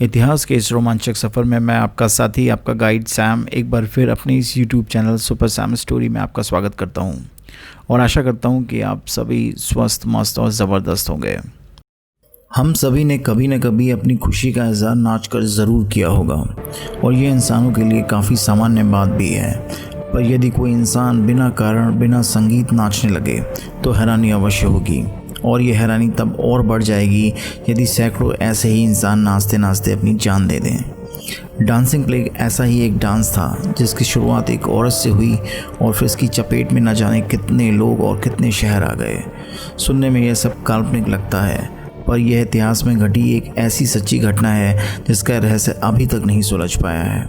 इतिहास के इस रोमांचक सफ़र में मैं आपका साथी, आपका गाइड सैम एक बार फिर अपने इस YouTube channel super Sam story में आपका स्वागत करता हूं और आशा करता हूं कि आप सभी स्वस्थ, मस्त और ज़बरदस्त होंगे। हम सभी ने कभी न कभी अपनी खुशी का इज़हार नाच कर ज़रूर किया होगा और ये इंसानों के लिए काफ़ी सामान्य बात भी है। पर यदि कोई इंसान बिना कारण, बिना संगीत नाचने लगे तो हैरानी अवश्य होगी, और ये हैरानी तब और बढ़ जाएगी यदि सैकड़ों ऐसे ही इंसान नाचते नाचते अपनी जान दे दें। डांसिंग प्लेग ऐसा ही एक डांस था जिसकी शुरुआत एक औरत से हुई और फिर इसकी चपेट में न जाने कितने लोग और कितने शहर आ गए। सुनने में यह सब काल्पनिक लगता है, पर यह इतिहास में घटी एक ऐसी सच्ची घटना है जिसका रहस्य अभी तक नहीं सुलझ पाया है।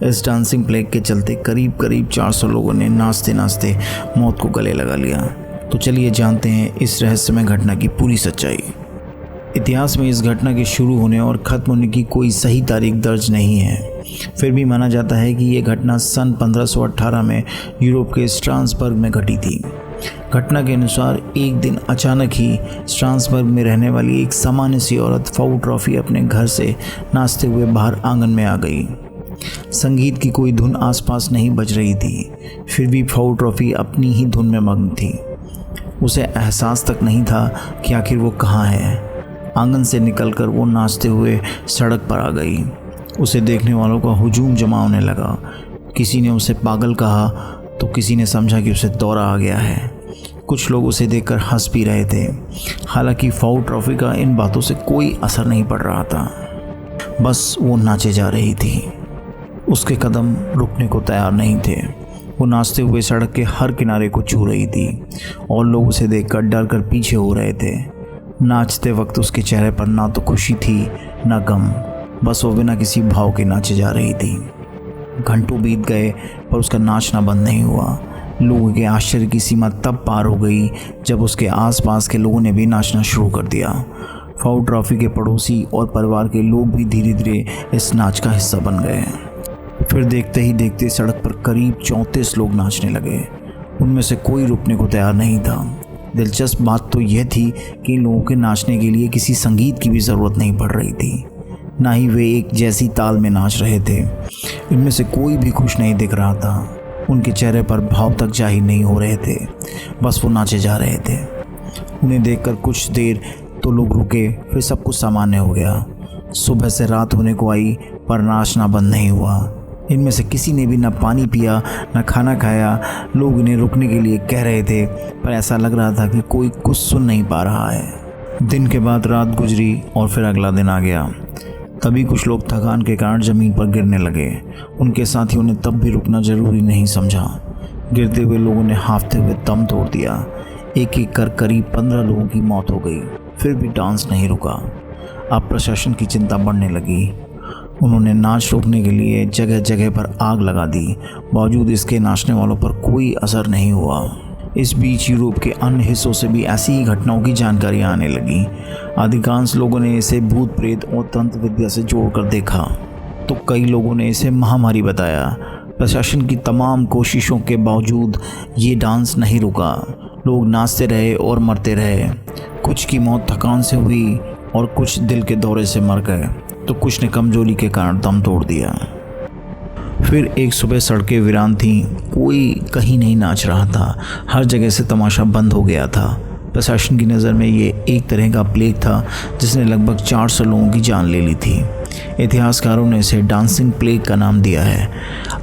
इस डांसिंग प्लेग के चलते करीब करीब 400 लोगों ने नाचते नाचते मौत को गले लगा लिया। तो चलिए जानते हैं इस रहस्यमय घटना की पूरी सच्चाई। इतिहास में इस घटना के शुरू होने और ख़त्म होने की कोई सही तारीख दर्ज नहीं है। फिर भी माना जाता है कि ये घटना सन 1518 में यूरोप के स्ट्रासबर्ग में घटी थी। घटना के अनुसार एक दिन अचानक ही स्ट्रासबर्ग में रहने वाली एक सामान्य सी औरत फाउट्रॉफी अपने घर से नाचते हुए बाहर आंगन में आ गई। संगीत की कोई धुन आसपास नहीं बज रही थी, फिर भी फाउट्रॉफी अपनी ही धुन में मग्न थी। उसे एहसास तक नहीं था कि आखिर वो कहाँ है। आंगन से निकलकर वो नाचते हुए सड़क पर आ गई। उसे देखने वालों का हुजूम जमा होने लगा। किसी ने उसे पागल कहा तो किसी ने समझा कि उसे दौरा आ गया है। कुछ लोग उसे देखकर हंस भी रहे थे। हालांकि फाउट्रॉफी का इन बातों से कोई असर नहीं पड़ रहा था, बस वो नाचे जा रही थी। उसके कदम रुकने को तैयार नहीं थे। वो नाचते हुए सड़क के हर किनारे को छू रही थी और लोग उसे देखकर डर कर पीछे हो रहे थे। नाचते वक्त उसके चेहरे पर ना तो खुशी थी ना गम, बस वो बिना किसी भाव के नाचे जा रही थी। घंटों बीत गए पर उसका नाचना बंद नहीं हुआ। लोगों के आश्चर्य की सीमा तब पार हो गई जब उसके आसपास के लोगों ने भी नाचना शुरू कर दिया। फाउट्रॉफी के पड़ोसी और परिवार के लोग भी धीरे धीरे इस नाच का हिस्सा बन गए। फिर देखते ही देखते सड़क पर करीब 34 लोग नाचने लगे। उनमें से कोई रुकने को तैयार नहीं था। दिलचस्प बात तो यह थी कि इन लोगों के नाचने के लिए किसी संगीत की भी ज़रूरत नहीं पड़ रही थी, ना ही वे एक जैसी ताल में नाच रहे थे। इनमें से कोई भी खुश नहीं दिख रहा था। उनके चेहरे पर भाव तक जाहिर नहीं हो रहे थे, बस वो नाचे जा रहे थे। उन्हें देखकर कुछ देर तो लोग रुके, फिर सब कुछ सामान्य हो गया। सुबह से रात होने को आई पर नाचना बंद नहीं हुआ। इनमें से किसी ने भी न पानी पिया न खाना खाया। लोग इन्हें रुकने के लिए कह रहे थे, पर ऐसा लग रहा था कि कोई कुछ सुन नहीं पा रहा है। दिन के बाद रात गुजरी और फिर अगला दिन आ गया। तभी कुछ लोग थकान के कारण ज़मीन पर गिरने लगे। उनके साथियों ने तब भी रुकना ज़रूरी नहीं समझा। गिरते हुए लोगों ने हांफते हुए दम तोड़ दिया। एक एक कर करीब 15 लोगों की मौत हो गई। फिर भी डांस नहीं रुका। अब प्रशासन की चिंता बढ़ने लगी। उन्होंने नाच रोकने के लिए जगह जगह पर आग लगा दी। बावजूद इसके नाचने वालों पर कोई असर नहीं हुआ। इस बीच यूरोप के अन्य हिस्सों से भी ऐसी ही घटनाओं की जानकारी आने लगी। अधिकांश लोगों ने इसे भूत प्रेत और तंत्र विद्या से जोड़कर देखा, तो कई लोगों ने इसे महामारी बताया। प्रशासन की तमाम कोशिशों के बावजूद ये डांस नहीं रुका। लोग नाचते रहे और मरते रहे। कुछ की मौत थकान से हुई और कुछ दिल के दौरे से मर गए, तो कुछ ने कमजोरी के कारण दम तोड़ दिया। फिर एक सुबह सड़कें वीरान थीं। कोई कहीं नहीं नाच रहा था। हर जगह से तमाशा बंद हो गया था। प्रशासन की नज़र में ये एक तरह का प्लेग था जिसने लगभग 400 लोगों की जान ले ली थी। इतिहासकारों ने इसे डांसिंग प्लेग का नाम दिया है।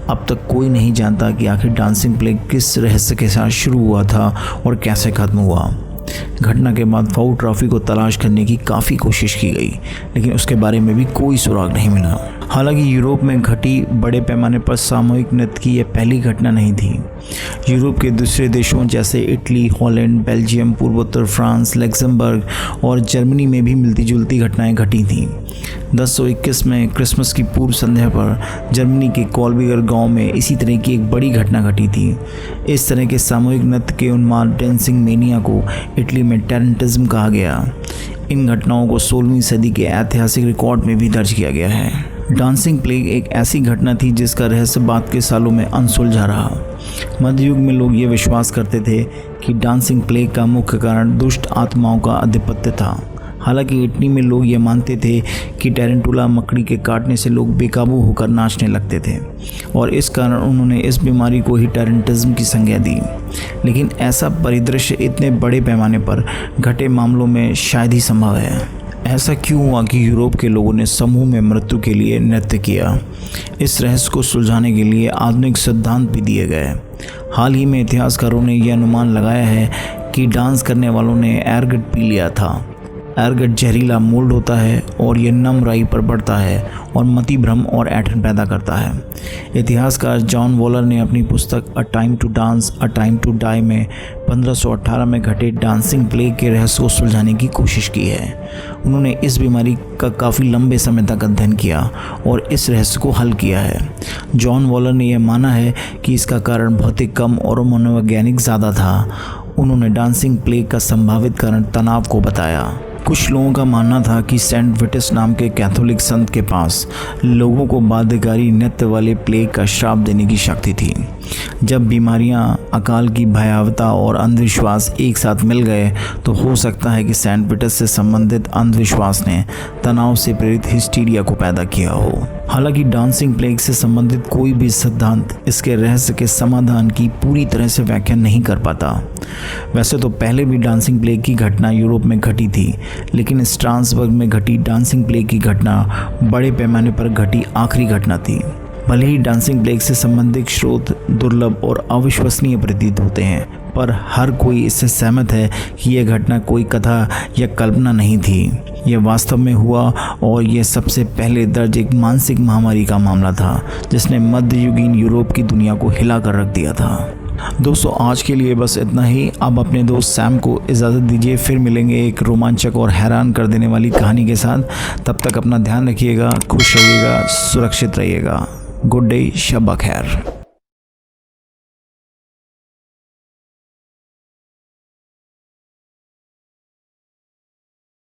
अब तक कोई नहीं जानता कि आखिर डांसिंग प्लेग किस रहस्य के साथ शुरू हुआ था और कैसे ख़त्म हुआ। घटना के बाद फाउट्रॉफी को तलाश करने की काफ़ी कोशिश की गई, लेकिन उसके बारे में भी कोई सुराग नहीं मिला। हालांकि यूरोप में घटी बड़े पैमाने पर सामूहिक नृत्य की यह पहली घटना नहीं थी। यूरोप के दूसरे देशों जैसे इटली, हॉलैंड, बेल्जियम, पूर्वोत्तर फ्रांस, लग्जमबर्ग और जर्मनी में भी मिलती जुलती घटनाएं घटी थीं। 1021 में क्रिसमस की पूर्व संध्या पर जर्मनी के कॉल्बिगर गांव में इसी तरह की एक बड़ी घटना घटी थी। इस तरह के सामूहिक नृत्य के उन्माद डांसिंग मेनिया को इटली में टेरेंटिज्म कहा गया। इन घटनाओं को 16वीं सदी के ऐतिहासिक रिकॉर्ड में भी दर्ज किया गया है। डांसिंग प्लेग एक ऐसी घटना थी जिसका रहस्य बाद के सालों में अनसुलझा रहा। मध्ययुग में लोग ये विश्वास करते थे कि डांसिंग प्लेग का मुख्य कारण दुष्ट आत्माओं का आधिपत्य था। हालांकि इटली में लोग ये मानते थे कि टैरेंटुला मकड़ी के काटने से लोग बेकाबू होकर नाचने लगते थे और इस कारण उन्होंने इस बीमारी को ही टैरेंटिज्म की संज्ञा दी। लेकिन ऐसा परिदृश्य इतने बड़े पैमाने पर घटे मामलों में शायद ही संभव है। ऐसा क्यों हुआ कि यूरोप के लोगों ने समूह में मृत्यु के लिए नृत्य किया? इस रहस्य को सुलझाने के लिए आधुनिक सिद्धांत भी दिए गए। हाल ही में इतिहासकारों ने यह अनुमान लगाया है कि डांस करने वालों ने एरगट पी लिया था। एरगट जहरीला मोल्ड होता है और यह नम राई पर बढ़ता है और मति भ्रम और ऐंठन पैदा करता है। इतिहासकार जॉन वॉलर ने अपनी पुस्तक a time to dance a time to die में 1518 में घटे डांसिंग प्लेग के रहस्य को सुलझाने की कोशिश की है। उन्होंने इस बीमारी का काफ़ी लंबे समय तक अध्ययन किया और इस रहस्य को हल किया है। जॉन वॉलर ने यह माना है कि इसका कारण भौतिक कम और मनोवैज्ञानिक ज़्यादा था। उन्होंने डांसिंग प्लेग का संभावित कारण तनाव को बताया। कुछ लोगों का मानना था कि सेंट विटस नाम के कैथोलिक संत के पास लोगों को बाध्यकारी नृत्य वाले प्लेग का श्राप देने की शक्ति थी। जब बीमारियां, अकाल की भयावहता और अंधविश्वास एक साथ मिल गए तो हो सकता है कि सेंट विटस से संबंधित अंधविश्वास ने तनाव से प्रेरित हिस्टीरिया को पैदा किया हो। हालांकि डांसिंग प्लेग से संबंधित कोई भी सिद्धांत इसके रहस्य के समाधान की पूरी तरह से व्याख्या नहीं कर पाता। वैसे तो पहले भी डांसिंग प्लेग की घटना यूरोप में घटी थी, लेकिन स्ट्रासबर्ग में घटी डांसिंग प्लेग की घटना बड़े पैमाने पर घटी आखिरी घटना थी। भले ही डांसिंग प्लेग से संबंधित स्रोत दुर्लभ और अविश्वसनीय प्रतीत होते हैं, पर हर कोई इससे सहमत है कि यह घटना कोई कथा या कल्पना नहीं थी। यह वास्तव में हुआ और यह सबसे पहले दर्ज एक मानसिक महामारी का मामला था जिसने मध्ययुगीन यूरोप की दुनिया को हिला कर रख दिया था। दोस्तों, आज के लिए बस इतना ही। अब अपने दोस्त सैम को इजाज़त दीजिए, फिर मिलेंगे एक रोमांचक और हैरान कर देने वाली कहानी के साथ। तब तक अपना ध्यान रखिएगा, खुश रहिएगा, सुरक्षित रहिएगा। गुड डे, शब खैर।